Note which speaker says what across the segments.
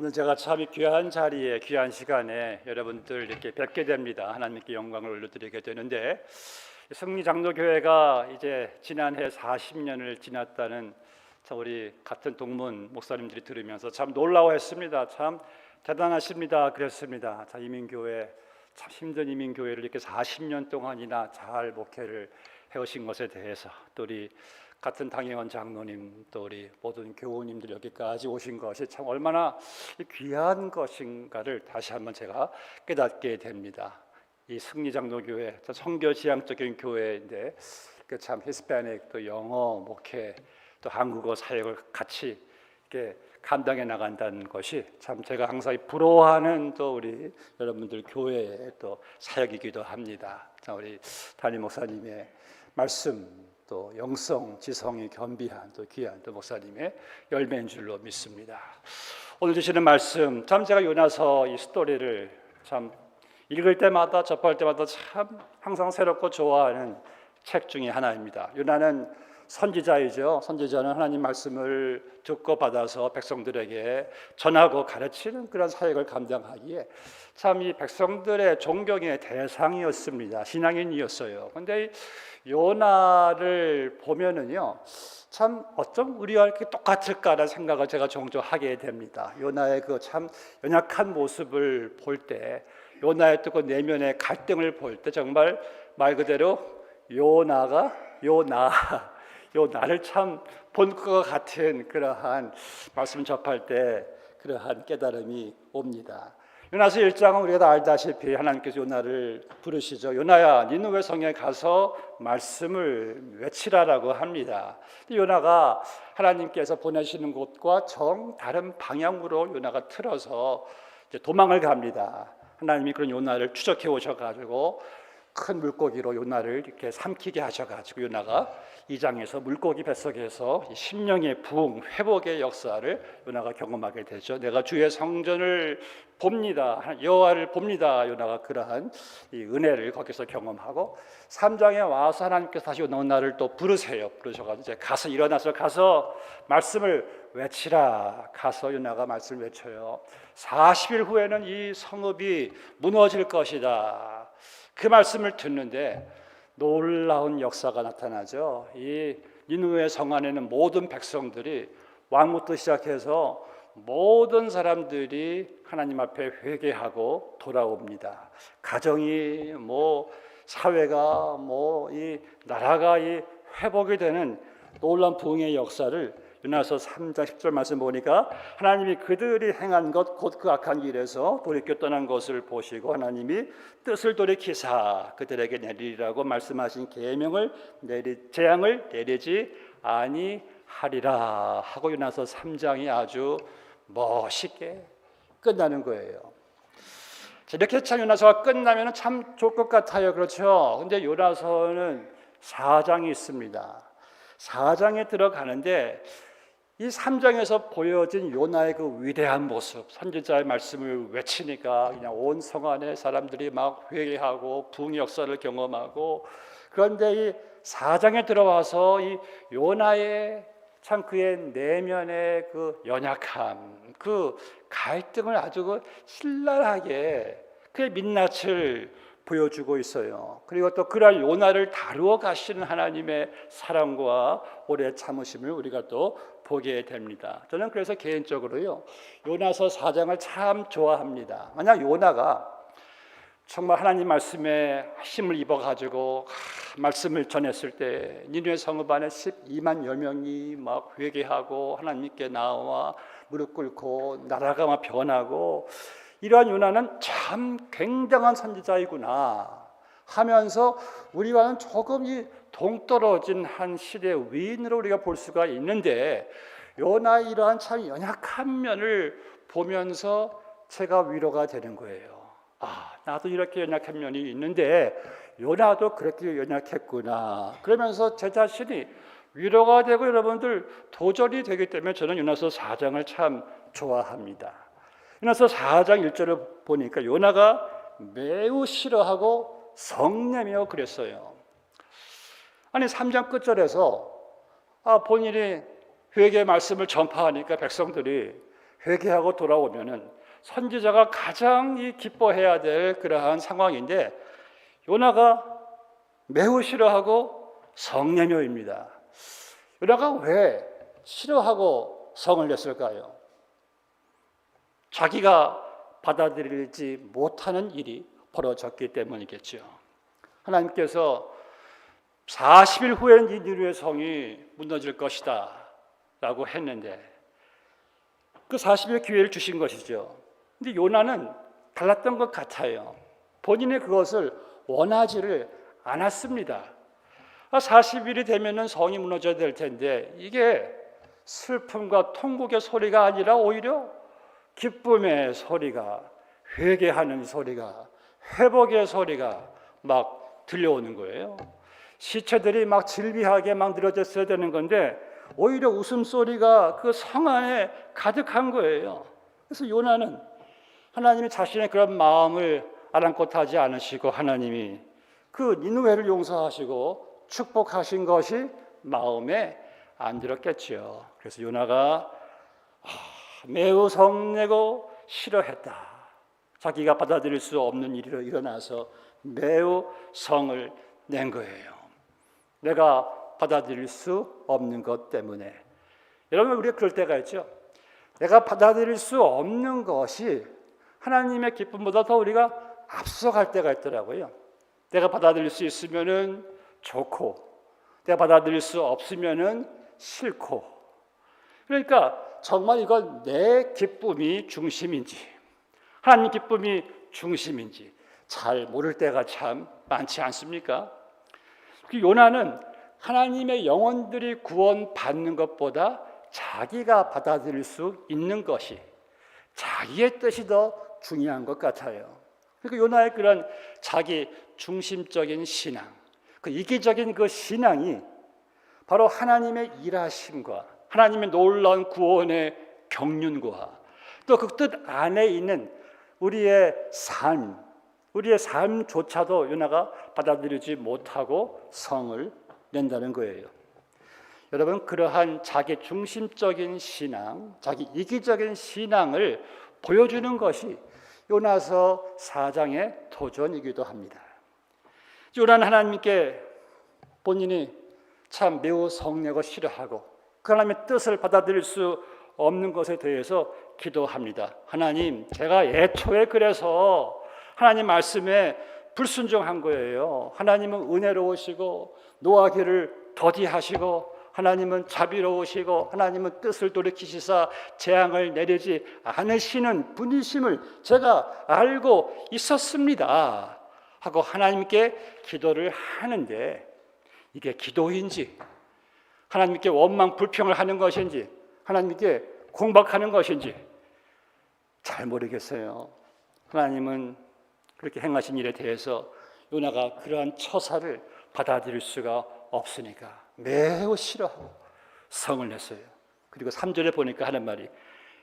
Speaker 1: 오늘 제가 참 귀한 자리에 귀한 시간에 여러분들 이렇게 뵙게 됩니다. 하나님께 영광을 올려드리게 되는데 승리장로교회가 이제 지난해 40년을 지났다는 우리 같은 동문 목사님들이 들으면서 참 놀라워했습니다. 참 대단하십니다. 그랬습니다. 자, 이민교회 참 힘든 이민교회를 이렇게 40년 동안이나 잘 목회를 해오신 것에 대해서 또 우리 같은 당회원 장로님 또 우리 모든 교우님들 여기까지 오신 것이 참 얼마나 귀한 것인가를 다시 한번 제가 깨닫게 됩니다. 이 승리장로교회 선교지향적인 교회인데 참 히스패닉 또 영어 목회 또 한국어 사역을 같이 이렇게 감당해 나간다는 것이 참 제가 항상 부러워하는 또 우리 여러분들 교회의 또 사역이기도 합니다. 자, 우리 담임 목사님의 말씀 또 영성, 지성이 겸비한 또 귀한 또 목사님의 열매인 줄로 믿습니다. 오늘 주시는 말씀 참 제가 요나서 이 스토리를 참 읽을 때마다 접할 때마다 참 항상 새롭고 좋아하는 책 중에 하나입니다. 요나는 선지자이죠. 선지자는 하나님 말씀을 듣고 받아서 백성들에게 전하고 가르치는 그런 사역을 감당하기에 참 이 백성들의 존경의 대상이었습니다. 신앙인이었어요. 그런데 요나를 보면은요, 참 어쩜 우리와 이렇게 똑같을까라는 생각을 제가 종종 하게 됩니다. 요나의 그 참 연약한 모습을 볼 때, 요나의 또 그 내면의 갈등을 볼 때 정말 말 그대로 요나를 참 본 것 같은 그러한 말씀 접할 때 그러한 깨달음이 옵니다. 요나서 1장은 우리가 다 알다시피 하나님께서 요나를 부르시죠. 요나야, 니느웨 성에 가서 말씀을 외치라라고 합니다. 요나가 하나님께서 보내시는 곳과 정 다른 방향으로 요나가 틀어서 이제 도망을 갑니다. 하나님이 그런 요나를 추적해 오셔가지고 큰 물고기로 요나를 이렇게 삼키게 하셔가지고 요나가 2장에서 물고기 뱃속에서 심령의 부흥, 회복의 역사를 요나가 경험하게 되죠. 내가 주의 성전을 봅니다. 여호와를 봅니다. 요나가 그러한 이 은혜를 거기서 경험하고 3장에 와서 하나님께서 다시 요나를 또 부르셔가지고 이제 가서 일어나서 가서 말씀을 외치라. 가서 요나가 말씀을 외쳐요. 40일 후에는 이 성읍이 무너질 것이다. 그 말씀을 듣는데 놀라운 역사가 나타나죠. 이 니느웨 성 안에는 모든 백성들이 왕부터 시작해서 모든 사람들이 하나님 앞에 회개하고 돌아옵니다. 가정이 사회가 이 나라가 이 회복이 되는 놀라운 부흥의 역사를 요나서 3장 10절 말씀 보니까 하나님이 그들이 행한 것 곧 그 악한 길에서 돌이켜 떠난 것을 보시고 하나님이 뜻을 돌이키사 그들에게 내리라고 말씀하신 재앙을 내리지 아니하리라 하고 요나서 3장이 아주 멋있게 끝나는 거예요. 이렇게 참 요나서가 끝나면 참 좋을 것 같아요. 그렇죠? 근데 요나서는 4장이 있습니다. 4장에 들어가는데 이 3장에서 보여진 요나의 그 위대한 모습, 선지자의 말씀을 외치니까 그냥 온 성 안에 사람들이 막 회개하고 부흥의 역사를 경험하고, 그런데 이 4장에 들어와서 이 요나의 참 그의 내면의 그 연약함, 그 갈등을 아주 그 신랄하게 그의 민낯을 보여주고 있어요. 그리고 또 그럴 요나를 다루어 가시는 하나님의 사랑과 오래 참으심을 우리가 또 보게 됩니다. 저는 그래서 개인적으로요, 요나서 4장을 참 좋아합니다. 만약 요나가 정말 하나님 말씀에 힘을 입어가지고 말씀을 전했을 때 니느웨 성읍 안에 12만 여명이 막 회개하고 하나님께 나와 무릎 꿇고 나라가 막 변하고, 이러한 요나는 참 굉장한 선지자이구나 하면서 우리와는 조금 동떨어진 한 시대의 위인으로 우리가 볼 수가 있는데, 요나의 이러한 참 연약한 면을 보면서 제가 위로가 되는 거예요. 나도 이렇게 연약한 면이 있는데 요나도 그렇게 연약했구나. 그러면서 제 자신이 위로가 되고 여러분들 도전이 되기 때문에 저는 요나서 4장을 참 좋아합니다. 요나서 4장 1절을 보니까 요나가 매우 싫어하고 성내며 그랬어요. 아니 3장 끝절에서 본인이 회개의 말씀을 전파하니까 백성들이 회개하고 돌아오면은 선지자가 가장 기뻐해야 될 그러한 상황인데 요나가 매우 싫어하고 성내묘입니다. 요나가 왜 싫어하고 성을 냈을까요? 자기가 받아들이지 못하는 일이 벌어졌기 때문이겠죠. 하나님께서 40일 후엔 이 니느웨 성이 무너질 것이다 라고 했는데 그 40일 기회를 주신 것이죠. 근데 요나는 달랐던 것 같아요. 본인이 그것을 원하지를 않았습니다. 40일이 되면은 성이 무너져야 될 텐데 이게 슬픔과 통곡의 소리가 아니라 오히려 기쁨의 소리가, 회개하는 소리가, 회복의 소리가 막 들려오는 거예요. 시체들이 막 질비하게 만들어졌어야 되는 건데 오히려 웃음소리가 그 성 안에 가득한 거예요. 그래서 요나는 하나님이 자신의 그런 마음을 아랑곳하지 않으시고 하나님이 그 니느웨를 용서하시고 축복하신 것이 마음에 안 들었겠지요. 그래서 요나가 매우 성내고 싫어했다. 자기가 받아들일 수 없는 일이 일어나서 매우 성을 낸 거예요. 내가 받아들일 수 없는 것 때문에. 여러분 우리가 그럴 때가 있죠. 내가 받아들일 수 없는 것이 하나님의 기쁨보다 더 우리가 앞서갈 때가 있더라고요. 내가 받아들일 수 있으면은 좋고 내가 받아들일 수 없으면은 싫고. 그러니까 정말 이건 내 기쁨이 중심인지 하나님 기쁨이 중심인지 잘 모를 때가 참 많지 않습니까? 그 요나는 하나님의 영혼들이 구원받는 것보다 자기가 받아들일 수 있는 것이 자기의 뜻이 더 중요한 것 같아요. 그러니까 요나의 그런 자기 중심적인 신앙, 그 이기적인 그 신앙이 바로 하나님의 일하심과 하나님의 놀라운 구원의 경륜과 또 그 뜻 안에 있는 우리의 삶조차도 요나가 받아들이지 못하고 성을 낸다는 거예요. 여러분 그러한 자기 중심적인 신앙, 자기 이기적인 신앙을 보여주는 것이 요나서 4장의 도전이기도 합니다. 요나는 하나님께 본인이 참 매우 성내고 싫어하고 그 하나님의 뜻을 받아들일 수 없는 것에 대해서 기도합니다. 하나님, 제가 애초에 그래서 하나님 말씀에 불순종한 거예요. 하나님은 은혜로우시고 노하기를 더디하시고 하나님은 자비로우시고 하나님은 뜻을 돌이키시사 재앙을 내리지 않으시는 분이심을 제가 알고 있었습니다 하고 하나님께 기도를 하는데 이게 기도인지 하나님께 원망 불평을 하는 것인지 하나님께 공박하는 것인지 잘 모르겠어요. 하나님은 그렇게 행하신 일에 대해서 요나가 그러한 처사를 받아들일 수가 없으니까 매우 싫어하고 성을 냈어요. 그리고 3절에 보니까 하는 말이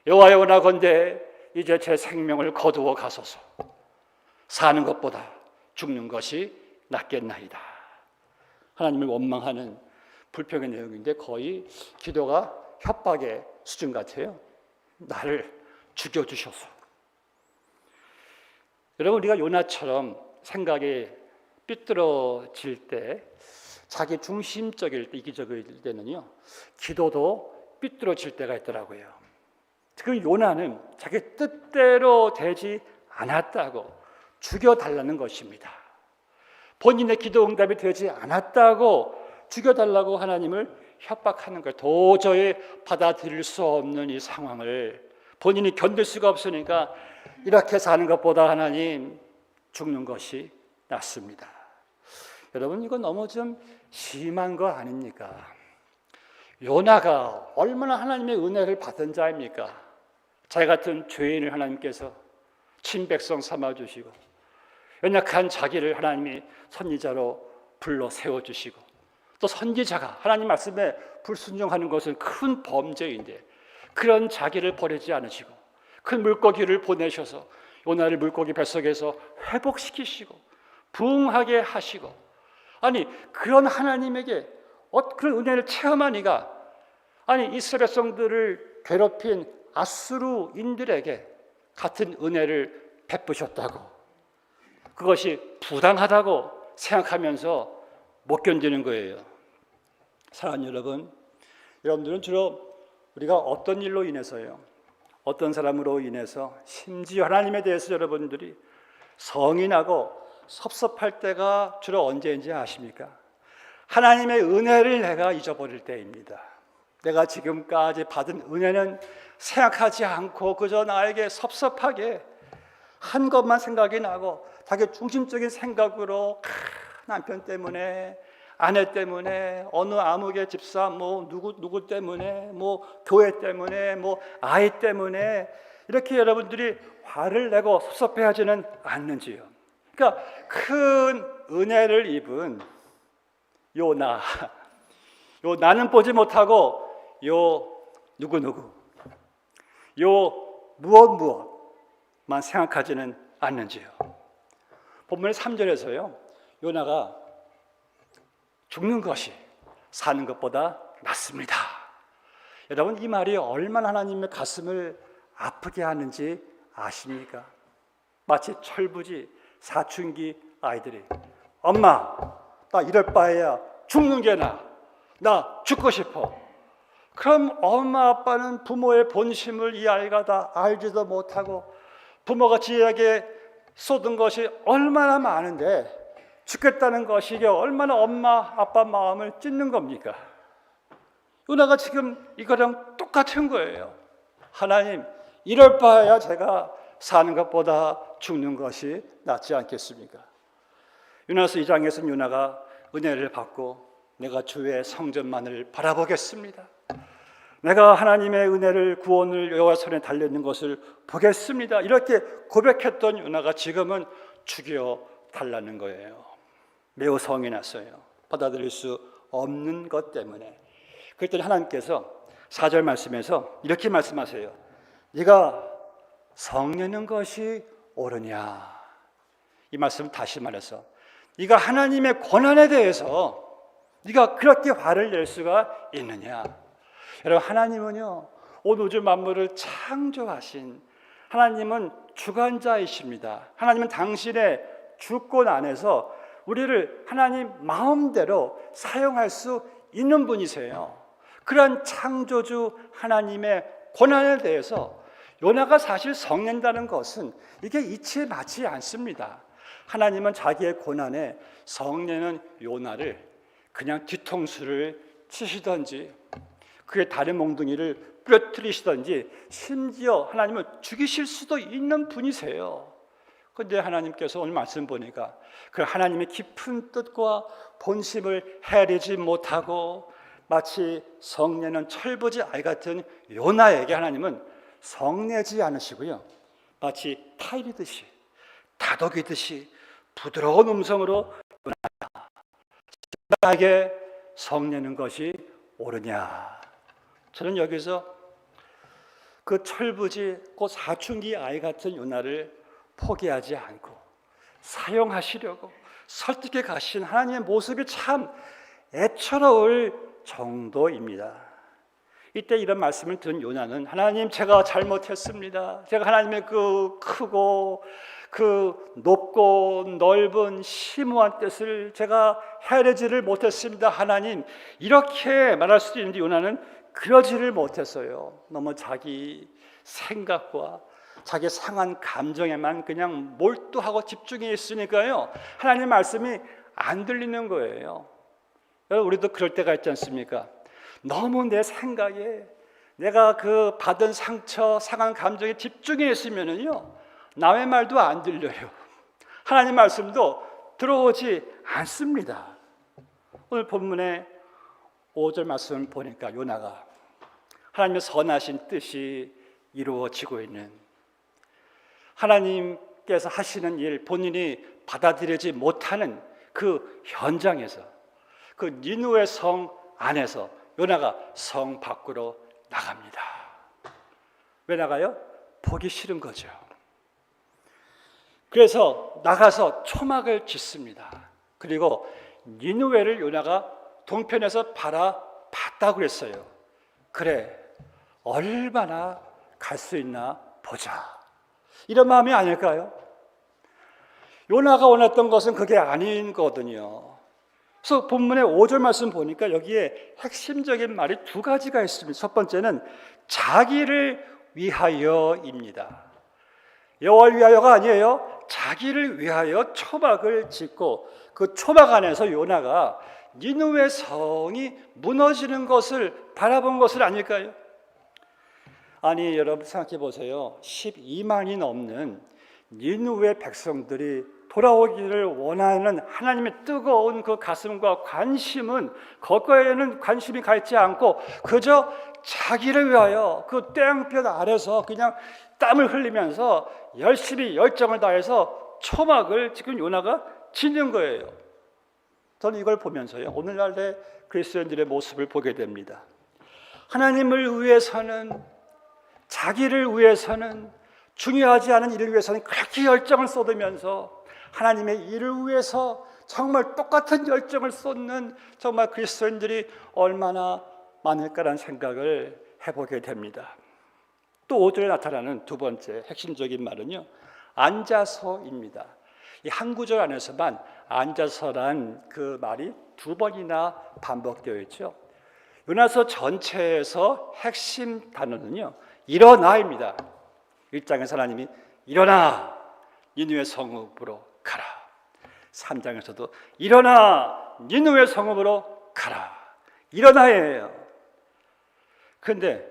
Speaker 1: 여호와여 원하건대 이제 제 생명을 거두어 가소서. 사는 것보다 죽는 것이 낫겠나이다. 하나님을 원망하는 불평의 내용인데 거의 기도가 협박의 수준 같아요. 나를 죽여주셔서. 여러분 우리가 요나처럼 생각이 삐뚤어질 때 자기 중심적일 때 이기적일 때는요 기도도 삐뚤어질 때가 있더라고요. 그 요나는 자기 뜻대로 되지 않았다고 죽여달라는 것입니다. 본인의 기도 응답이 되지 않았다고 죽여달라고 하나님을 협박하는 걸 도저히 받아들일 수 없는 이 상황을 본인이 견딜 수가 없으니까 이렇게 사는 것보다 하나님 죽는 것이 낫습니다. 여러분 이건 너무 좀 심한 거 아닙니까? 요나가 얼마나 하나님의 은혜를 받은 자입니까? 자기 같은 죄인을 하나님께서 친백성 삼아주시고 연약한 자기를 하나님이 선지자로 불러 세워주시고 또 선지자가 하나님 말씀에 불순종하는 것은 큰 범죄인데 그런 자기를 버리지 않으시고 큰 물고기를 보내셔서 요나를 물고기 뱃속에서 회복시키시고 부흥하게 하시고 아니 그런 하나님에게 그런 은혜를 체험한 이가 아니 이스라엘 백성들을 괴롭힌 아수르인들에게 같은 은혜를 베푸셨다고, 그것이 부당하다고 생각하면서 못 견디는 거예요. 사랑하는 여러분, 여러분들은 주로 우리가 어떤 일로 인해서요, 어떤 사람으로 인해서, 심지어 하나님에 대해서 여러분들이 성이 나고 섭섭할 때가 주로 언제인지 아십니까? 하나님의 은혜를 내가 잊어버릴 때입니다. 내가 지금까지 받은 은혜는 생각하지 않고 그저 나에게 섭섭하게 한 것만 생각이 나고, 자기 중심적인 생각으로 남편 때문에, 아내 때문에, 어느 아무개 집사, 누구 때문에, 교회 때문에, 아이 때문에 이렇게 여러분들이 화를 내고 섭섭해하지는 않는지요. 그러니까 큰 은혜를 입은 요 나는 보지 못하고 누구 무엇만 생각하지는 않는지요. 본문의 3절에서요, 요나가 죽는 것이 사는 것보다 낫습니다. 여러분, 이 말이 얼마나 하나님의 가슴을 아프게 하는지 아십니까? 마치 철부지 사춘기 아이들이, 엄마, 나 이럴 바에야 죽는 게 나 죽고 싶어. 그럼 엄마 아빠는 부모의 본심을 이 아이가 다 알지도 못하고, 부모가 지혜에게 쏟은 것이 얼마나 많은데 죽겠다는 것이 이게 얼마나 엄마 아빠 마음을 찢는 겁니까? 요나가 지금 이거랑 똑같은 거예요. 하나님, 이럴 바에야 제가 사는 것보다 죽는 것이 낫지 않겠습니까? 요나서 2장에서는 요나가 은혜를 받고, 내가 주의 성전만을 바라보겠습니다. 내가 하나님의 은혜를, 구원을 여호와 손에 달려있는 것을 보겠습니다. 이렇게 고백했던 요나가 지금은 죽여 달라는 거예요. 매우 성이 났어요. 받아들일 수 없는 것 때문에. 그랬더니 하나님께서 4절 말씀에서 이렇게 말씀하세요. 네가 성내는 것이 옳으냐. 이 말씀 다시 말해서, 네가 하나님의 권한에 대해서 네가 그렇게 화를 낼 수가 있느냐. 여러분, 하나님은요, 온 우주 만물을 창조하신 하나님은 주관자이십니다. 하나님은 당신의 주권 안에서 우리를 하나님 마음대로 사용할 수 있는 분이세요. 그런 창조주 하나님의 권한에 대해서 요나가 사실 성낸다는 것은 이게 이치에 맞지 않습니다. 하나님은 자기의 권한에 성내는 요나를 그냥 뒤통수를 치시던지, 그의 다른 몽둥이를 부러뜨리시던지, 심지어 하나님은 죽이실 수도 있는 분이세요. 그런데 하나님께서 오늘 말씀 보니까 그 하나님의 깊은 뜻과 본심을 헤아리지 못하고 마치 성내는 철부지 아이 같은 요나에게 하나님은 성내지 않으시고요, 마치 타이르듯이, 다독이듯이 부드러운 음성으로 나에게 성내는 것이 옳으냐. 저는 여기서 그 철부지 그 사춘기 아이 같은 요나를 포기하지 않고 사용하시려고 설득해 가신 하나님의 모습이 참 애처로울 정도입니다. 이때 이런 말씀을 들은 요나는, 하나님, 제가 잘못했습니다. 제가 하나님의 그 크고 그 높고 넓은 심오한 뜻을 제가 헤아리지를 못했습니다. 하나님, 이렇게 말할 수도 있는데 요나는 그러지를 못했어요. 너무 자기 생각과 자기 상한 감정에만 그냥 몰두하고 집중해 있으니까요, 하나님 말씀이 안 들리는 거예요. 우리도 그럴 때가 있지 않습니까? 너무 내 생각에, 내가 그 받은 상처, 상한 감정에 집중해 있으면은요, 남의 말도 안 들려요. 하나님 말씀도 들어오지 않습니다. 오늘 본문의 5절 말씀을 보니까 요나가 하나님의 선하신 뜻이 이루어지고 있는, 하나님께서 하시는 일 본인이 받아들이지 못하는 그 현장에서, 그 니느웨 성 안에서 요나가 성 밖으로 나갑니다. 왜 나가요? 보기 싫은 거죠. 그래서 나가서 초막을 짓습니다. 그리고 니느웨를 요나가 동편에서 바라봤다고 그랬어요. 그래, 얼마나 갈 수 있나 보자. 이런 마음이 아닐까요? 요나가 원했던 것은 그게 아닌 거거든요. 그래서 본문의 5절 말씀 보니까 여기에 핵심적인 말이 두 가지가 있습니다. 첫 번째는 자기를 위하여입니다. 여호와를 위하여가 아니에요. 자기를 위하여 초막을 짓고 그 초막 안에서 요나가 니느웨 성이 무너지는 것을 바라본 것은 아닐까요? 아니 여러분 생각해 보세요. 12만이 넘는 니느웨 백성들이 돌아오기를 원하는 하나님의 뜨거운 그 가슴과 관심은 거기에는 관심이 가 있지 않고 그저 자기를 위하여 그 땡볕 아래서 그냥 땀을 흘리면서 열심히 열정을 다해서 초막을 지금 요나가 짓는 거예요. 저는 이걸 보면서요 오늘날의 그리스도인들의 모습을 보게 됩니다. 하나님을 위해서는, 자기를 위해서는, 중요하지 않은 일을 위해서는 그렇게 열정을 쏟으면서 하나님의 일을 위해서 정말 똑같은 열정을 쏟는 정말 그리스도인들이 얼마나 많을까라는 생각을 해보게 됩니다. 또 5절에 나타나는 두 번째 핵심적인 말은요 앉아서입니다. 이 한 구절 안에서만 앉아서란 그 말이 두 번이나 반복되어 있죠. 요나서 전체에서 핵심 단어는요 일어나입니다. 1장에서 하나님이 일어나 니느웨 성읍으로 가라. 3장에서도 일어나 니느웨 성읍으로 가라. 일어나예요. 그런데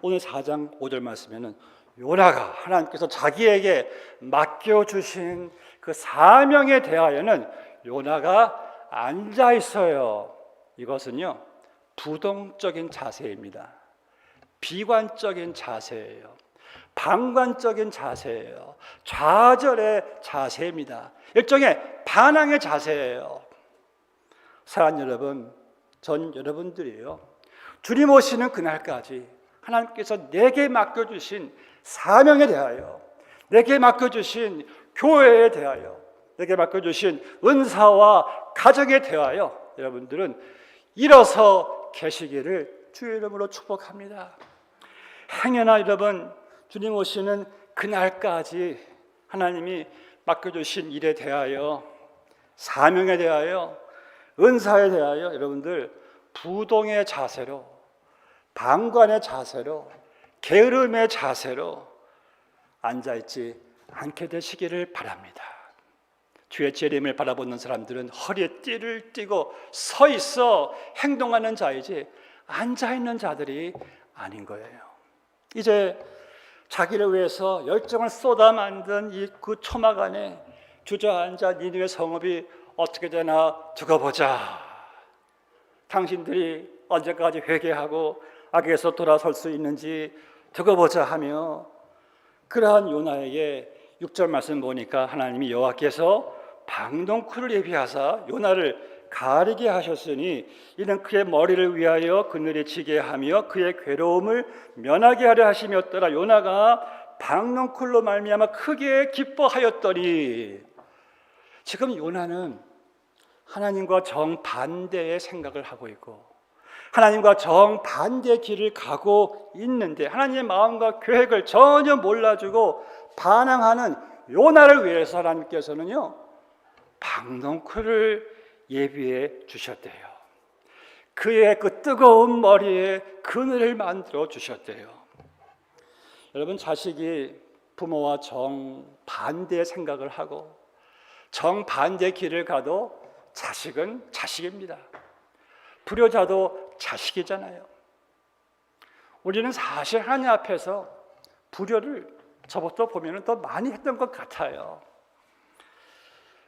Speaker 1: 오늘 4장 5절 말씀에는 요나가 하나님께서 자기에게 맡겨주신 그 사명에 대하여는 요나가 앉아 있어요. 이것은요 부동적인 자세입니다. 비관적인 자세예요. 방관적인 자세예요. 좌절의 자세입니다. 일종의 반항의 자세예요. 사랑하는 여러분, 전 여러분들이요 주님 오시는 그날까지 하나님께서 내게 맡겨주신 사명에 대하여, 내게 맡겨주신 교회에 대하여, 내게 맡겨주신 은사와 가정에 대하여 여러분들은 일어서 계시기를 주의 이름으로 축복합니다. 행여나 여러분 주님 오시는 그날까지 하나님이 맡겨주신 일에 대하여, 사명에 대하여, 은사에 대하여 여러분들 부동의 자세로, 방관의 자세로, 게으름의 자세로 앉아있지 않게 되시기를 바랍니다. 주의 재림을 바라보는 사람들은 허리에 띠를 띠고 서 있어 행동하는 자이지 앉아있는 자들이 아닌 거예요. 이제 자기를 위해서 열정을 쏟아 만든 이 그 초막 안에 주저앉아 니느웨 성읍이 어떻게 되나 두고 보자. 당신들이 언제까지 회개하고 악에서 돌아설 수 있는지 두고 보자 하며 그러한 요나에게 6절 말씀 보니까 하나님이 여호와께서 방동쿨을 예비하사 요나를 가리게 하셨으니 이는 그의 머리를 위하여 그늘에 지게 하며 그의 괴로움을 면하게 하려 하심이었더라. 요나가 방동쿨로 말미암아 크게 기뻐하였더니 지금 요나는 하나님과 정반대의 생각을 하고 있고 하나님과 정반대의 길을 가고 있는데 하나님의 마음과 계획을 전혀 몰라주고 반항하는 요나를 위해서 하나님께서는요 방동쿨을 예비해 주셨대요. 그의 그 뜨거운 머리에 그늘을 만들어 주셨대요. 여러분 자식이 부모와 정반대의 생각을 하고 정반대의 길을 가도 자식은 자식입니다. 불효자도 자식이잖아요. 우리는 사실 하나님 앞에서 불효를 저부터 보면 더 많이 했던 것 같아요.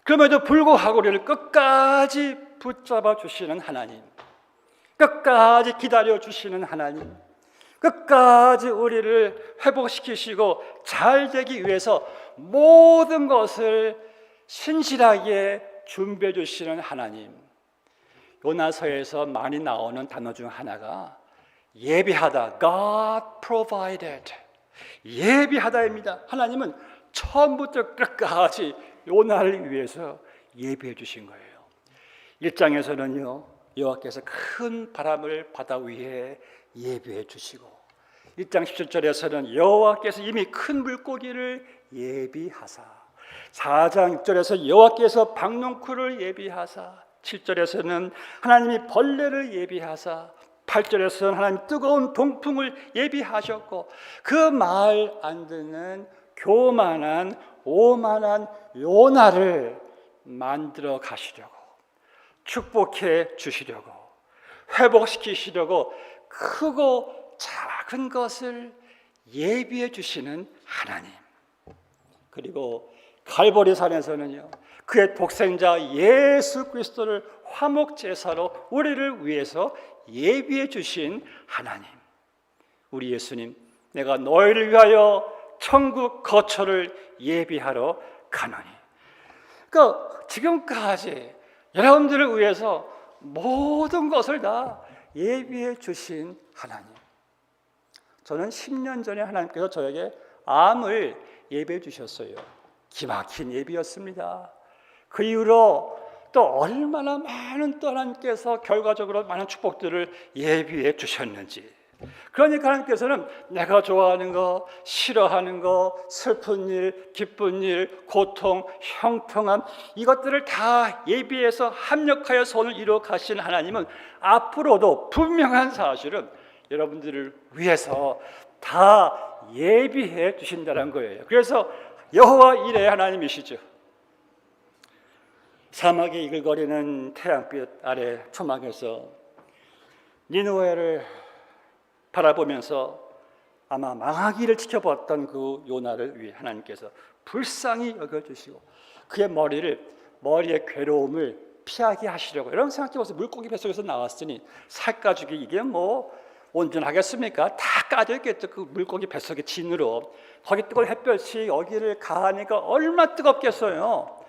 Speaker 1: 그럼에도 불구하고 우리를 끝까지 붙잡아 주시는 하나님, 끝까지 기다려 주시는 하나님, 끝까지 우리를 회복시키시고 잘 되기 위해서 모든 것을 신실하게 준비해 주시는 하나님. 요나서에서 많이 나오는 단어 중 하나가 예비하다, God provided. 예비하다입니다. 하나님은 처음부터 끝까지 요나를 위해서 예비해 주신 거예요. 1장에서는요 여호와께서 큰 바람을 바다 위에 예비해 주시고 1장 17절에서는 여호와께서 이미 큰 물고기를 예비하사, 4장 6절에서 여호와께서 박농쿨을 예비하사, 7절에서는 하나님이 벌레를 예비하사, 8절에서는 하나님 뜨거운 동풍을 예비하셨고, 그 말 안 듣는 교만한 오만한 요나를 만들어 가시려고, 축복해 주시려고, 회복시키시려고 크고 작은 것을 예비해 주시는 하나님. 그리고 갈보리 산에서는요, 그의 독생자 예수 그리스도를 화목제사로 우리를 위해서 예비해 주신 하나님. 우리 예수님, 내가 너희를 위하여 천국 거처를 예비하러 가노니. 그러니까 지금까지 여러분들을 위해서 모든 것을 다 예비해 주신 하나님. 저는 10년 전에 하나님께서 저에게 암을 예비해 주셨어요. 기막힌 예비였습니다. 그 이후로 또 얼마나 많은 또 하나님께서 결과적으로 많은 축복들을 예비해 주셨는지. 그러니까 하나님께서는 내가 좋아하는 거, 싫어하는 거, 슬픈 일, 기쁜 일, 고통, 형통함, 이것들을 다 예비해서 합력하여 선을 이루어 가신 하나님은 앞으로도 분명한 사실은 여러분들을 위해서 다 예비해 주신다는 거예요. 그래서 여호와 이레 하나님이시죠. 사막에 이글거리는 태양빛 아래 초막에서 니느웨를 바라보면서 아마 망하기를 지켜봤던 그 요나를 위해 하나님께서 불쌍히 여겨주시고 그의 머리의 괴로움을 피하게 하시려고, 이런 생각해보세요. 물고기 뱃속에서 나왔으니 살 가죽이 이게 뭐 온전하겠습니까? 다 까져있겠죠. 그 물고기 뱃속의 진으로. 거기 뜨거운 햇볕이 여기를 가하니까 얼마나 뜨겁겠어요.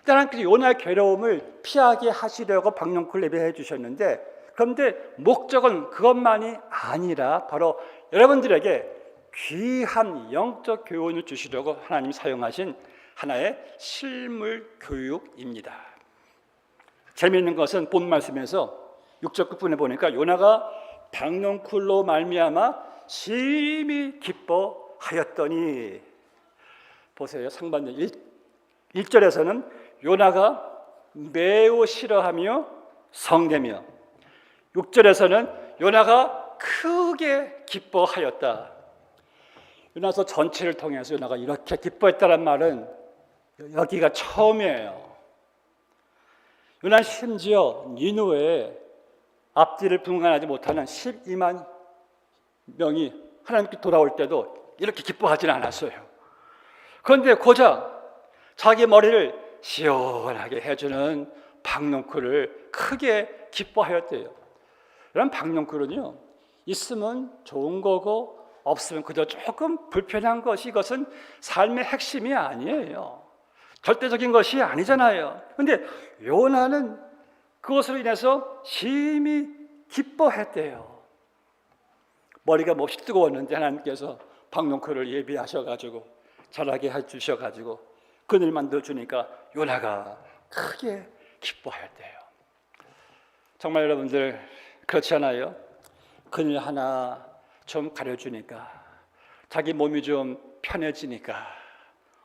Speaker 1: 하나님께서 요나의 괴로움을 피하게 하시려고 박농쿨 예배해 주셨는데, 그런데 목적은 그것만이 아니라 바로 여러분들에게 귀한 영적 교훈을 주시려고 하나님이 사용하신 하나의 실물 교육입니다. 재미있는 것은 본 말씀에서 6절 끝부분에 보니까 요나가 박농쿨로 말미암아 심히 기뻐하였더니, 보세요. 상반절 1절에서는 요나가 매우 싫어하며 성내며, 6절에서는 요나가 크게 기뻐하였다. 요나서 전체를 통해서 요나가 이렇게 기뻐했다는 말은 여기가 처음이에요. 요나는 심지어 니느웨에 앞뒤를 분간하지 못하는 12만 명이 하나님께 돌아올 때도 이렇게 기뻐하지는 않았어요. 그런데 고작 자기 머리를 시원하게 해주는 박농쿨을 크게 기뻐하였대요. 이런 박농쿨은요, 있으면 좋은 거고 없으면 그저 조금 불편한 것이, 이것은 삶의 핵심이 아니에요. 절대적인 것이 아니잖아요. 그런데 요나는 그것으로 인해서 심히 기뻐했대요. 머리가 몹시 뜨거웠는데 하나님께서 박농쿨을 예비하셔가지고 자라게 해주셔가지고 그늘 만들어주니까 요나가 크게 기뻐했대요. 정말 여러분들 그렇지 않아요? 그늘 하나 좀 가려주니까 자기 몸이 좀 편해지니까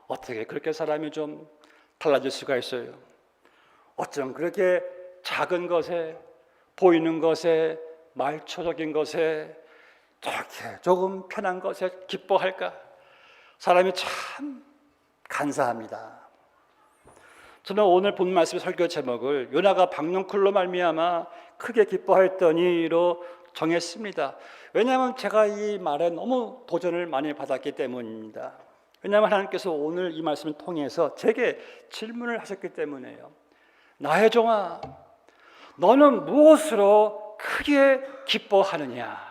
Speaker 1: 어떻게 그렇게 사람이 좀 달라질 수가 있어요? 어쩜 그렇게 작은 것에, 보이는 것에, 말초적인 것에, 저렇게 조금 편한 것에 기뻐할까? 사람이 참 간사합니다. 저는 오늘 본 말씀의 설교 제목을 요나가 박농쿨로 말미암아 크게 기뻐했더니로 정했습니다. 왜냐하면 제가 이 말에 너무 도전을 많이 받았기 때문입니다. 왜냐하면 하나님께서 오늘 이 말씀을 통해서 제게 질문을 하셨기 때문에요. 나의 종아, 너는 무엇으로 크게 기뻐하느냐?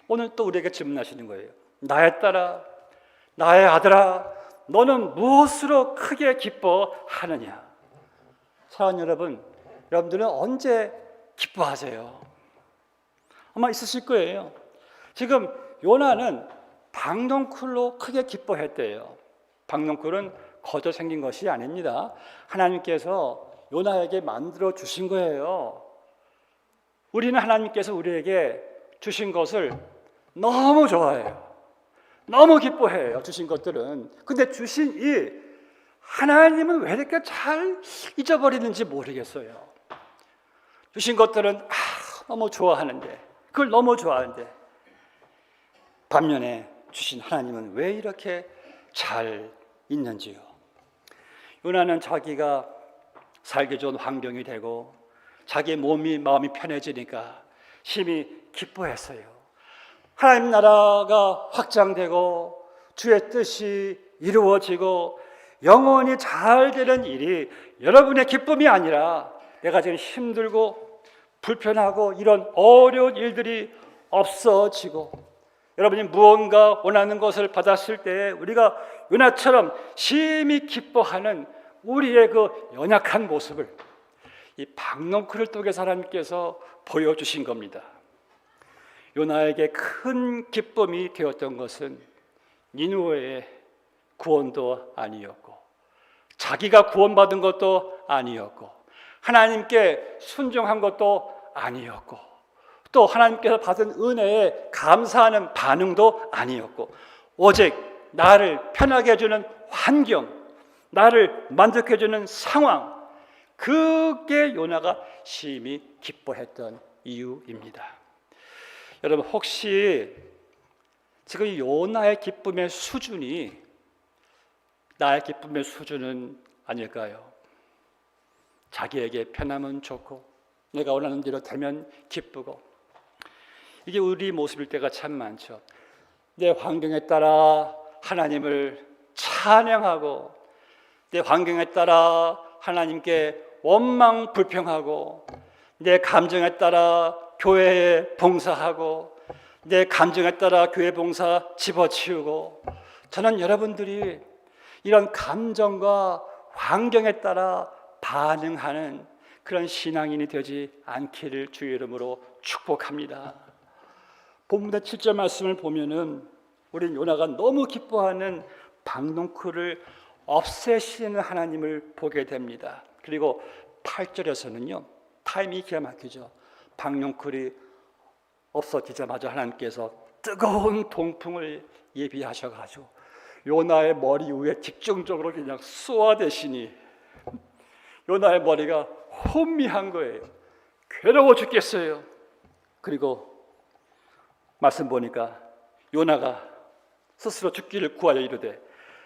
Speaker 1: 오늘 또 우리에게 질문하시는 거예요. 나의 딸아, 나의 아들아, 너는 무엇으로 크게 기뻐하느냐? 사랑하는 여러분, 여러분들은 언제 기뻐하세요? 아마 있으실 거예요. 지금 요나는 박농쿨로 크게 기뻐했대요. 박농쿨은 거저 생긴 것이 아닙니다. 하나님께서 요나에게 만들어 주신 거예요. 우리는 하나님께서 우리에게 주신 것을 너무 좋아해요. 너무 기뻐해요. 주신 것들은. 근데 주신 이 하나님은 왜 이렇게 잘 잊어버리는지 모르겠어요. 주신 것들은 너무 좋아하는데, 그걸 너무 좋아하는데, 반면에 주신 하나님은 왜 이렇게 잘 잊는지요. 요나는 자기가 살기 좋은 환경이 되고 자기의 마음이 편해지니까 심히 기뻐했어요. 하나님 나라가 확장되고 주의 뜻이 이루어지고 영원히 잘 되는 일이 여러분의 기쁨이 아니라 내가 지금 힘들고 불편하고 이런 어려운 일들이 없어지고 여러분이 무언가 원하는 것을 받았을 때 우리가 요나처럼 심히 기뻐하는 우리의 그 연약한 모습을 이 박농크를 통해서 하나님께서 보여주신 겁니다. 요나에게 큰 기쁨이 되었던 것은 니느웨의 구원도 아니었고 자기가 구원받은 것도 아니었고 하나님께 순종한 것도 아니었고 또 하나님께서 받은 은혜에 감사하는 반응도 아니었고 오직 나를 편하게 해주는 환경, 나를 만족해 해주는 상황, 그게 요나가 심히 기뻐했던 이유입니다. 여러분 혹시 지금 요나의 기쁨의 수준이 나의 기쁨의 수준은 아닐까요? 자기에게 편하면 좋고 내가 원하는 대로 되면 기쁘고 이게 우리 모습일 때가 참 많죠. 내 환경에 따라 하나님을 찬양하고 내 환경에 따라 하나님께 원망 불평하고 내 감정에 따라 교회에 봉사하고 내 감정에 따라 교회 봉사 집어치우고 저는 여러분들이 이런 감정과 환경에 따라 반응하는 그런 신앙인이 되지 않기를 주의 이름으로 축복합니다. 본문의 7절 말씀을 보면은 우리 요나가 너무 기뻐하는 박농크를 없애시는 하나님을 보게 됩니다. 그리고 8절에서는요 타임이 기가 막히죠. 박농클이 없어지자마자 하나님께서 뜨거운 동풍을 예비하셔가지고 요나의 머리 위에 집중적으로 그냥 쏘아대시니 요나의 머리가 혼미한 거예요. 괴로워 죽겠어요. 그리고 말씀 보니까 요나가 스스로 죽기를 구하여 이르되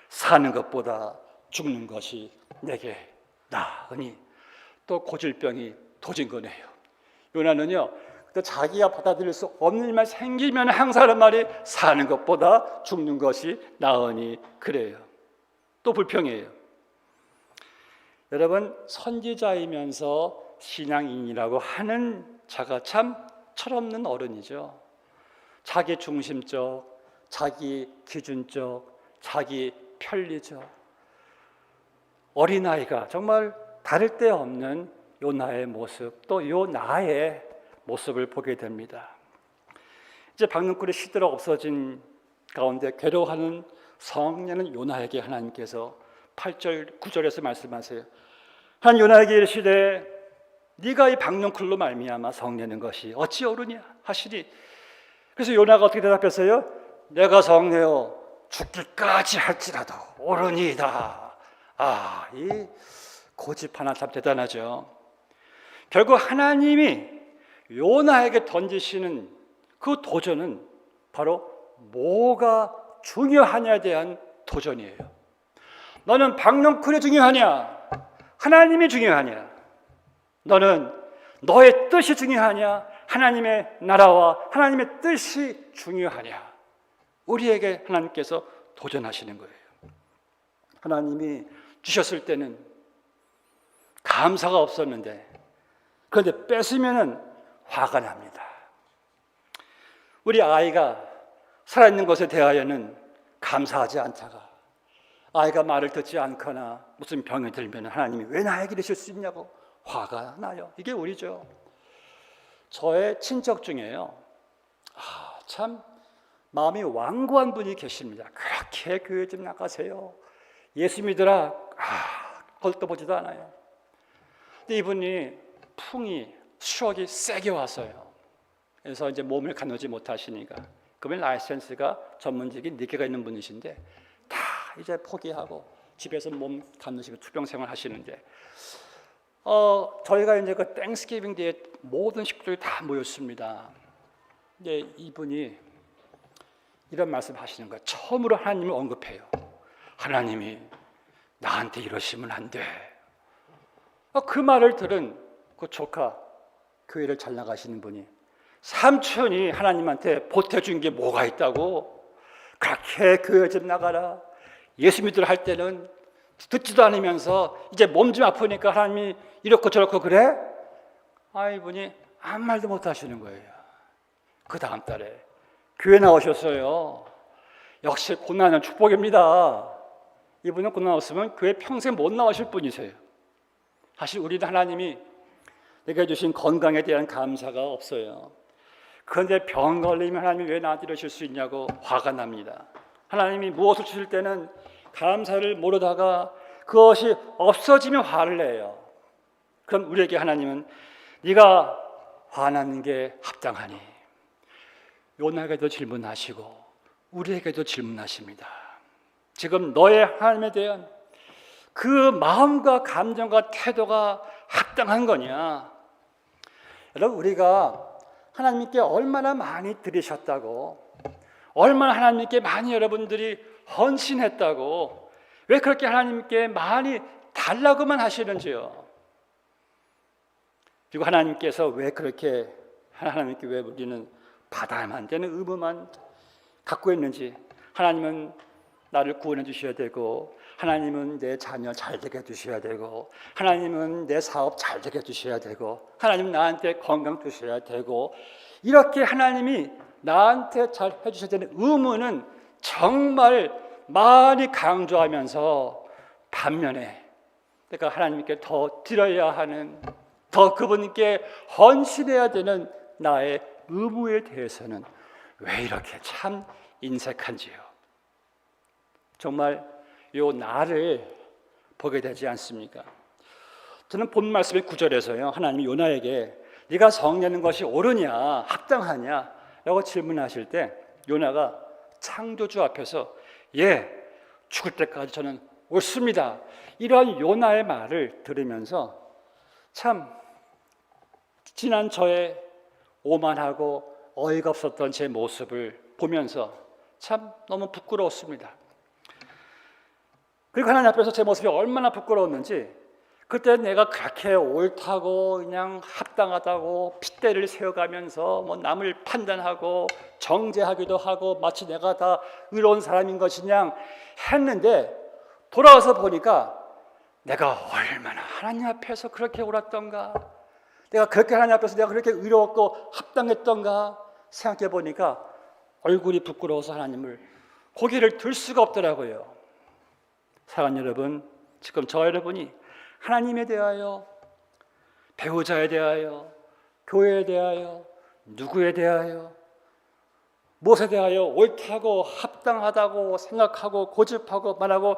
Speaker 1: 사는 것보다 죽는 것이 내게 나으니 또 고질병이 도진 거네요. 요나는요 자기가 받아들일 수 없는 일만 생기면 항상 하는 말이 사는 것보다 죽는 것이 나으니 그래요. 또 불평이에요. 여러분 선지자이면서 신앙인이라고 하는 자가 참 철없는 어른이죠. 자기 중심적, 자기 기준적, 자기 편리적 어린아이가 정말 다를 데 없는 요나의 모습 또 요나의 모습을 보게 됩니다. 이제 박농쿨이 시들어 없어진 가운데 괴로워하는 성년은 요나에게 하나님께서 8절 9절에서 말씀하세요. 한 요나에게 이르시되 네가 이 박농쿨로 말미암아 성내는 것이 어찌 옳으냐 하시니 그래서 요나가 어떻게 대답했어요? 내가 성내어 죽기까지 할지라도 옳으니이다. 이 고집 하나 참 대단하죠. 결국 하나님이 요나에게 던지시는 그 도전은 바로 뭐가 중요하냐에 대한 도전이에요. 너는 박농쿨이 중요하냐? 하나님이 중요하냐? 너는 너의 뜻이 중요하냐? 하나님의 나라와 하나님의 뜻이 중요하냐? 우리에게 하나님께서 도전하시는 거예요. 하나님이 주셨을 때는 감사가 없었는데 그런데 뺏으면 화가 납니다. 우리 아이가 살아있는 것에 대하여는 감사하지 않다가 아이가 말을 듣지 않거나 무슨 병이 들면 하나님이 왜 나에게 이러실 수 있냐고 화가 나요. 이게 우리죠. 저의 친척 중에요 참 마음이 완고한 분이 계십니다. 그렇게 교회 좀 나가세요. 예수 믿으라 헐떡보지도 않아요. 근데 이분이 풍이 추억이 세게 왔어요. 그래서 이제 몸을 가누지 못하시니까 그러면 라이센스가 전문직인 4개가 있는 분이신데 다 이제 포기하고 집에서 몸 감으시고 투병 생활 하시는데 저희가 이제 그 땡스기빙 데이에 모든 식구들이 다 모였습니다. 근데 이분이 이런 말씀 하시는 거예요. 처음으로 하나님을 언급해요. 하나님이 나한테 이러시면 안 돼. 그 말을 들은 그 조카, 교회를 잘 나가시는 분이 삼촌이 하나님한테 보태준 게 뭐가 있다고 그렇게 교회 좀 나가라. 예수 믿으러 할 때는 듣지도 않으면서 이제 몸 좀 아프니까 하나님이 이렇고 저렇고 그래? 이분이 아무 말도 못 하시는 거예요. 그 다음 달에 교회 나오셨어요. 역시 고난은 축복입니다. 이분은 고난 없으면 교회 평생 못 나오실 분이세요. 사실 우리는 하나님이 내가 주신 건강에 대한 감사가 없어요. 그런데 병 걸리면 하나님이 왜 나한테 이러실 수 있냐고 화가 납니다. 하나님이 무엇을 주실 때는 감사를 모르다가 그것이 없어지면 화를 내요. 그럼 우리에게 하나님은 네가 화나는 게 합당하니 요나에게도 질문하시고 우리에게도 질문하십니다. 지금 너의 하나님에 대한 그 마음과 감정과 태도가 합당한 거냐? 여러분, 우리가 하나님께 얼마나 많이 드리셨다고, 얼마나 하나님께 많이 여러분들이 헌신했다고, 왜 그렇게 하나님께 많이 달라고만 하시는지요? 그리고 하나님께서 왜 그렇게 하나님께 왜 우리는 받아야만 되는 의무만 갖고 있는지, 하나님은 나를 구원해 주셔야 되고, 하나님은 내 자녀 잘 되게 해주셔야 되고, 하나님은 내 사업 잘 되게 해주셔야 되고, 하나님은 나한테 건강 주셔야 되고, 이렇게 하나님이 나한테 잘 해주셔야 되는 의무는 정말 많이 강조하면서 반면에 내가 하나님께 더 드려야 하는, 더 그분께 헌신해야 되는 나의 의무에 대해서는 왜 이렇게 참 인색한지요. 정말 요 나를 보게 되지 않습니까? 저는 본 말씀의 9절에서요, 하나님이 요나에게 네가 성내는 것이 옳으냐 합당하냐 라고 질문하실 때 요나가 창조주 앞에서 예, 죽을 때까지 저는 옳습니다, 이러한 요나의 말을 들으면서 참 지난 저의 오만하고 어이가 없었던 제 모습을 보면서 참 너무 부끄러웠습니다. 그리고 하나님 앞에서 제 모습이 얼마나 부끄러웠는지, 그때 내가 그렇게 옳다고 그냥 합당하다고 핏대를 세워가면서 뭐 남을 판단하고 정죄하기도 하고 마치 내가 다 의로운 사람인 것이냐 했는데, 돌아와서 보니까 내가 얼마나 하나님 앞에서 그렇게 옳았던가, 내가 그렇게 하나님 앞에서 내가 그렇게 의로웠고 합당했던가 생각해 보니까 얼굴이 부끄러워서 하나님을 고개를 들 수가 없더라고요. 사랑하는 여러분, 지금 저 여러분이 하나님에 대하여, 배우자에 대하여, 교회에 대하여, 누구에 대하여, 무엇에 대하여 옳다고 합당하다고 생각하고 고집하고 말하고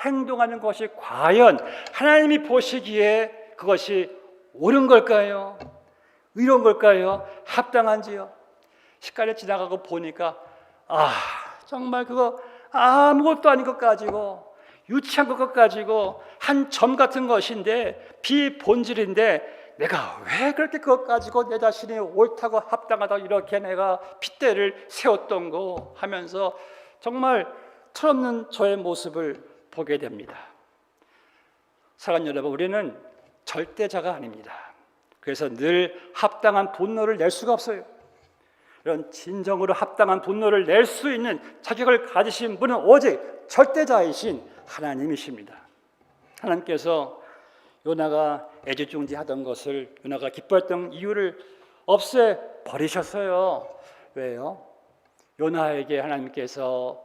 Speaker 1: 행동하는 것이 과연 하나님이 보시기에 그것이 옳은 걸까요? 의로운 걸까요? 합당한지요? 시간이 지나가고 보니까 정말 그거 아무것도 아닌 것 가지고, 유치한 것 가지고 한 점 같은 것인데, 비본질인데 내가 왜 그렇게 그것 가지고 내 자신이 옳다고 합당하다고 이렇게 내가 핏대를 세웠던고 하면서 정말 철없는 저의 모습을 보게 됩니다. 사랑하는 여러분, 우리는 절대자가 아닙니다. 그래서 늘 합당한 분노를 낼 수가 없어요. 이런 진정으로 합당한 분노를 낼 수 있는 자격을 가지신 분은 오직 절대자이신 하나님이십니다. 하나님께서 요나가 애지중지하던 것을, 요나가 기뻐했던 이유를 없애버리셨어요. 왜요? 요나에게 하나님께서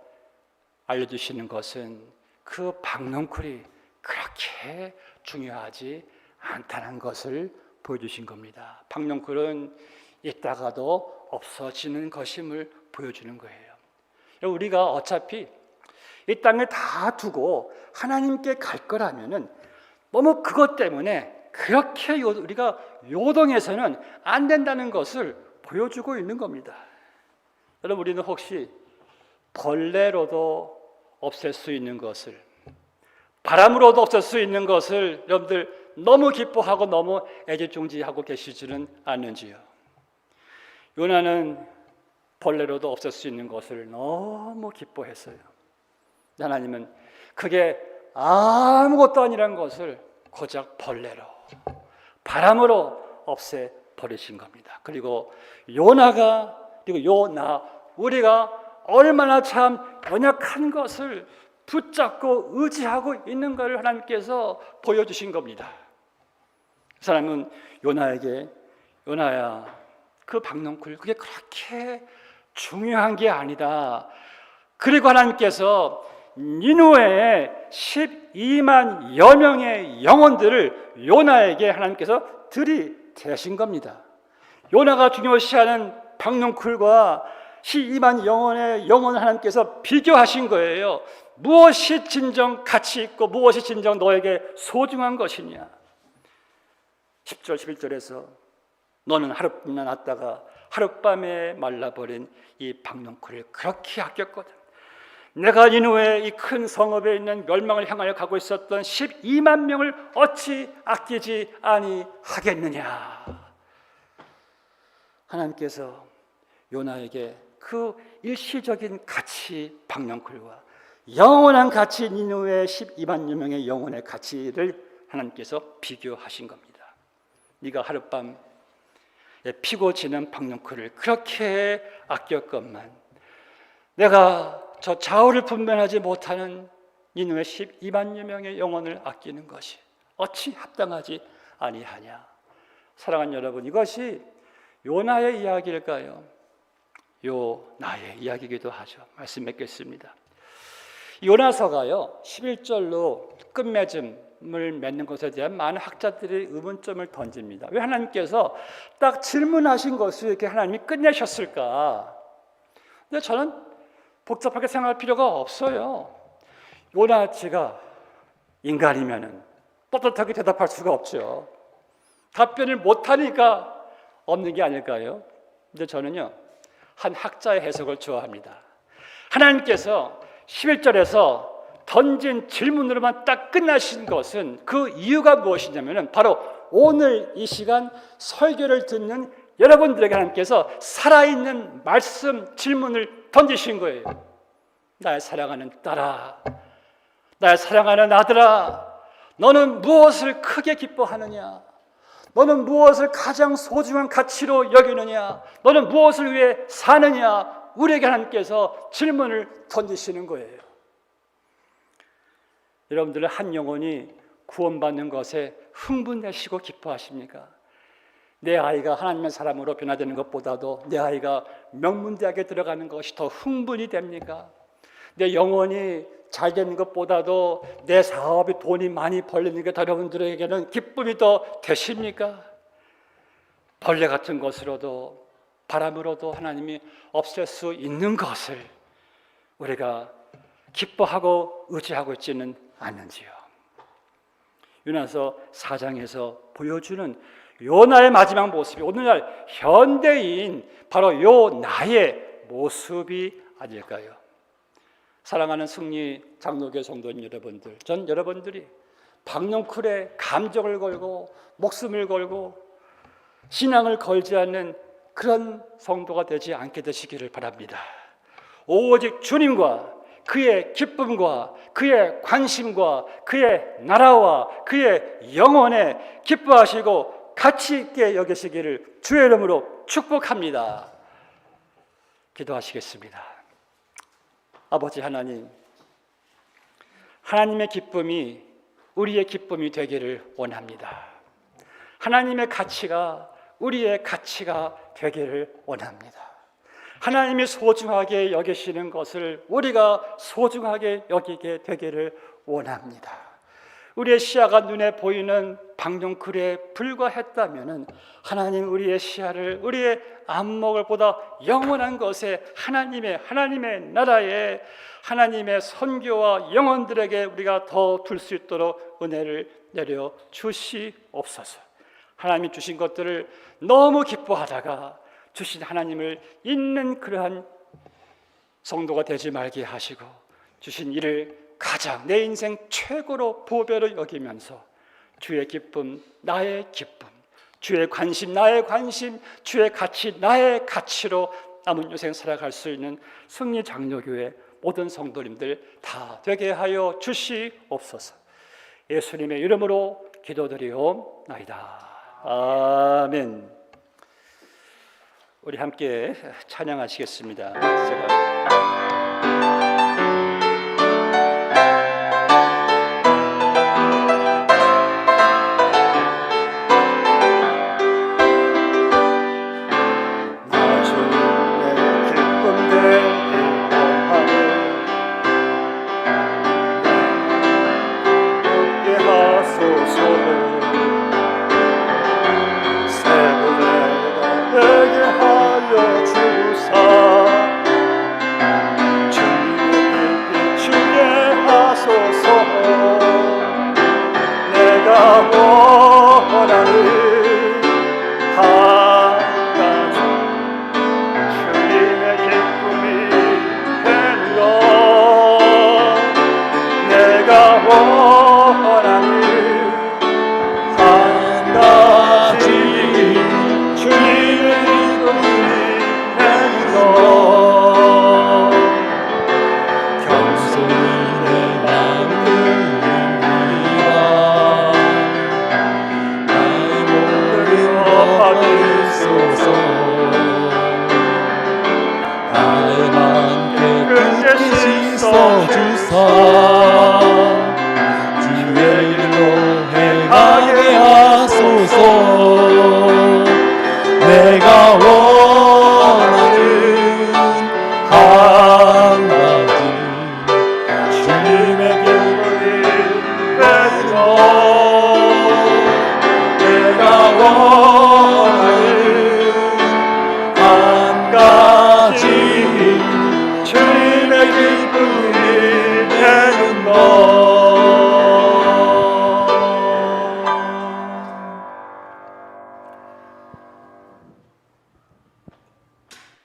Speaker 1: 알려주시는 것은 그 박넝쿨이 그렇게 중요하지 않다는 것을 보여주신 겁니다. 박넝쿨은 있다가도 없어지는 것임을 보여주는 거예요. 우리가 어차피 이 땅을 다 두고 하나님께 갈 거라면은 너무 그것 때문에 그렇게 우리가 요동해서는 안 된다는 것을 보여주고 있는 겁니다. 여러분, 우리는 혹시 벌레로도 없앨 수 있는 것을, 바람으로도 없앨 수 있는 것을 여러분들 너무 기뻐하고 너무 애지중지하고 계시지는 않는지요? 요나는 벌레로도 없앨 수 있는 것을 너무 기뻐했어요. 하나님은 그게 아무것도 아니란 것을 고작 벌레로, 바람으로 없애버리신 겁니다. 그리고 요나, 우리가 얼마나 참 연약한 것을 붙잡고 의지하고 있는 것을 하나님께서 보여주신 겁니다. 그 사람은 요나에게, 요나야, 그 박넝쿨 그게 그렇게 중요한 게 아니다. 그리고 하나님께서 니누웨의 12만여 명의 영혼들을 요나에게 하나님께서 들이대신 겁니다. 요나가 중요시하는 박넝쿨과 12만 영혼의 영혼을 하나님께서 비교하신 거예요. 무엇이 진정 가치 있고 무엇이 진정 너에게 소중한 것이냐. 10절 11절에서 너는 하룻밤만 왔다가 하룻밤에 말라버린 이 박넝쿨을 그렇게 아꼈거든. 내가 니누의 이 큰 성읍에 있는 멸망을 향하여 가고 있었던 12만 명을 어찌 아끼지 아니하겠느냐. 하나님께서 요나에게 그 일시적인 가치 박넝쿨과 영원한 가치 니누의 12만여 명의 영혼의 가치를 하나님께서 비교하신 겁니다. 네가 하룻밤 피고 지는 박넝쿨을 그렇게 아꼈건만 내가 저 좌우를 분별하지 못하는 니누의 12만여 명의 영혼을 아끼는 것이 어찌 합당하지 아니하냐. 사랑하는 여러분, 이것이 요나의 이야기일까요? 요나의 이야기이기도 하죠. 말씀 맺겠습니다. 요나서가요 11절로 끝맺음을 맺는 것에 대한 많은 학자들이 의문점을 던집니다. 왜 하나님께서 딱 질문하신 것을 이렇게 하나님이 끝내셨을까? 근데 저는 복잡하게 생각할 필요가 없어요. 요나지가 인간이면은 떳떳하게 대답할 수가 없죠. 답변을 못하니까 없는 게 아닐까요? 근데 저는요 한 학자의 해석을 좋아합니다. 하나님께서 11절에서 던진 질문으로만 딱 끝나신 것은 그 이유가 무엇이냐면 바로 오늘 이 시간 설교를 듣는 여러분들에게 하나님께서 살아있는 말씀 질문을 던지신 거예요. 나의 사랑하는 딸아, 나의 사랑하는 아들아, 너는 무엇을 크게 기뻐하느냐? 너는 무엇을 가장 소중한 가치로 여기느냐? 너는 무엇을 위해 사느냐? 우리에게 하나님께서 질문을 던지시는 거예요. 여러분들은 한 영혼이 구원받는 것에 흥분되시고 기뻐하십니까? 내 아이가 하나님의 사람으로 변화되는 것보다도 내 아이가 명문대학에 들어가는 것이 더 흥분이 됩니까? 내 영혼이 잘 되는 것보다도 내 사업이 돈이 많이 벌리는 게 여러분들에게는 기쁨이 더 되십니까? 벌레 같은 것으로도 바람으로도 하나님이 없앨 수 있는 것을 우리가 기뻐하고 의지하고 있지는 않는지요. 요나서 4장에서 보여주는 요나의 마지막 모습이 오늘날 현대인 바로 요나의 모습이 아닐까요? 사랑하는 승리 장로교 성도님 여러분들, 전 여러분들이 박넝쿨에 감정을 걸고 목숨을 걸고 신앙을 걸지 않는 그런 성도가 되지 않게 되시기를 바랍니다. 오직 주님과 그의 기쁨과 그의 관심과 그의 나라와 그의 영혼에 기뻐하시고 가치 있게 여기시기를 주의 이름으로 축복합니다. 기도하시겠습니다. 아버지 하나님, 하나님의 기쁨이 우리의 기쁨이 되기를 원합니다. 하나님의 가치가 우리의 가치가 되기를 원합니다. 하나님이 소중하게 여기시는 것을 우리가 소중하게 여기게 되기를 원합니다. 우리의 시야가 눈에 보이는 박넝쿨에 불과했다면 하나님 우리의 시야를 우리의 안목을 보다 영원한 것에 하나님의 나라에 하나님의 선교와 영혼들에게 우리가 더 둘 수 있도록 은혜를 내려 주시옵소서. 하나님이 주신 것들을 너무 기뻐하다가 주신 하나님을 잊는 그러한 성도가 되지 말게 하시고 주신 일을 가장 내 인생 최고로 보배로 여기면서 주의 기쁨 나의 기쁨, 주의 관심 나의 관심, 주의 가치 나의 가치로 남은 인생 살아갈 수 있는 승리 장로교회 모든 성도님들 다 되게 하여 주시옵소서. 예수님의 이름으로 기도드리옵나이다. 아멘. 우리 함께 찬양하시겠습니다.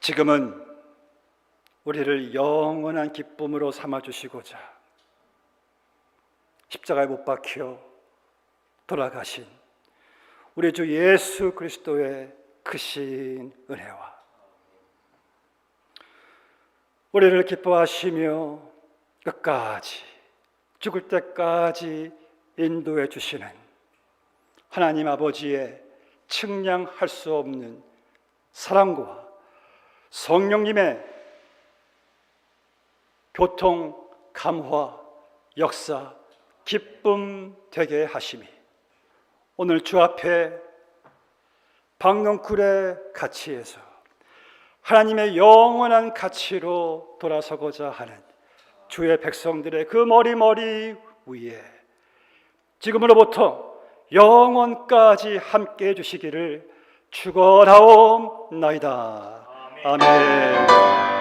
Speaker 1: 지금은 우리를 영원한 기쁨으로 삼아주시고자 십자가에 못 박혀 돌아가신 우리 주 예수 그리스도의 크신 은혜와 우리를 기뻐하시며 끝까지 죽을 때까지 인도해 주시는 하나님 아버지의 측량할 수 없는 사랑과 성령님의 교통, 감화, 역사, 기쁨 되게 하심이 오늘 주 앞에 박농쿨의 가치에서 하나님의 영원한 가치로 돌아서고자 하는 주의 백성들의 그 머리 위에 지금으로부터 영원까지 함께 해주시기를 축원하옵나이다. 아멘.